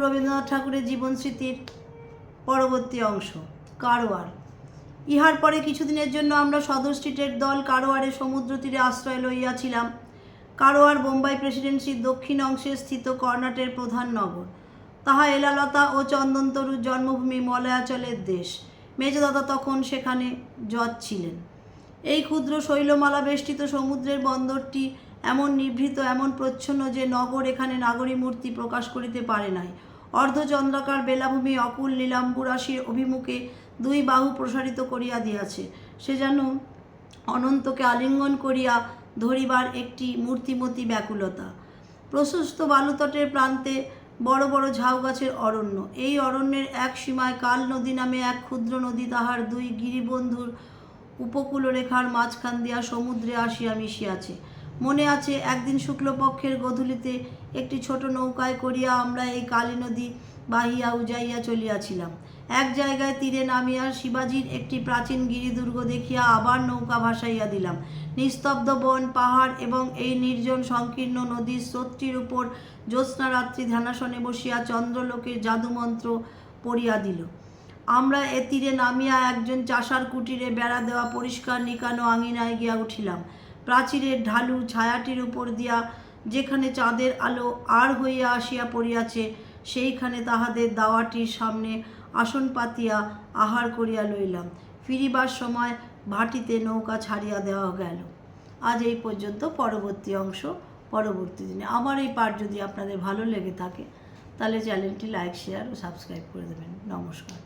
রবীন্দ্রনাথ ঠাকুরের জীবন স্মৃতির পরবর্তী অংশ। কারওয়ার। ইহার পরে কিছুদিনের জন্য আমরা সদর স্ট্রিটের দল কারওয়ারে সমুদ্র তীরে আশ্রয় লইয়াছিলাম। কারওয়ার বোম্বাই প্রেসিডেন্সির দক্ষিণ অংশে স্থিত কর্ণাটের প্রধান নগর। তাহা এলালতা ও চন্দনতরুর জন্মভূমি, মলয়াচলের দেশ। মেজদাদা তখন সেখানে জজ ছিলেন। এই ক্ষুদ্র শৈলমালা বেষ্টিত সমুদ্রের বন্দরটি এমন নিভৃত, এমন প্রচ্ছন্ন যে নগর এখানে নাগরী মূর্তি প্রকাশ করিতে পারে নাই। অর্ধচন্দ্রাকার বেলাভূমি অকুল নীলাম্বুরাশির অভিমুখে দুই বাহু প্রসারিত করিয়া দিয়াছে। সে যেন অনন্তকে আলিঙ্গন করিয়া ধরিবার একটি মূর্তিমতী ব্যাকুলতা। প্রশস্ত বালুতটের প্রান্তে বড় বড় ঝাউ গাছের অরণ্য। এই অরণ্যের এক সীমায় কাল নদী নামে এক ক্ষুদ্র নদী তাহার দুই গিরিবন্ধুর উপকূলরেখার মাঝখান দিয়া সমুদ্রে আসিয়া মিশিয়াছে। মনে আছে, একদিন শুক্লপক্ষের গোধূলিতে একটি ছোট নৌকায় করিয়া আমরা এই কালী নদী বাহিয়া উজাইয়া চলিয়াছিলাম। এক জায়গায় তীরে নামিয়া শিবাজির একটি প্রাচীন গিরিদুর্গ দেখিয়া আবার নৌকা ভাসাইয়া দিলাম। নিস্তব্ধ বন, পাহাড় এবং এই নির্জন সংকীর্ণ নদীর স্রোতটির উপর জ্যোৎস্না রাত্রি ধ্যানাসনে বসিয়া চন্দ্রলোকের জাদুমন্ত্র পড়িয়া দিল। আমরা এ তীরে নামিয়া একজন চাষার কুটিরে বেড়া দেওয়া পরিষ্কার নিকানো আঙিনায় গিয়া উঠিলাম। প্রাচীরের ঢালু ছায়াটির উপর দিয়া যেখানে চাঁদের আলো আর হইয়া আসিয়া পড়িয়াছে, সেইখানে তাহাদের দাওয়াটির সামনে আসন পাতিয়া আহার করিয়া লইলাম। ফিরিবার সময় ভাটিতে নৌকা ছাড়িয়া দেওয়া গেল। আজ এই পর্যন্ত। পরবর্তী অংশ পরবর্তী দিনে। আমার এই পাঠ যদি আপনাদের ভালো লেগে থাকে তাহলে চ্যানেলটি লাইক, শেয়ার ও সাবস্ক্রাইব করে দেবেন। নমস্কার।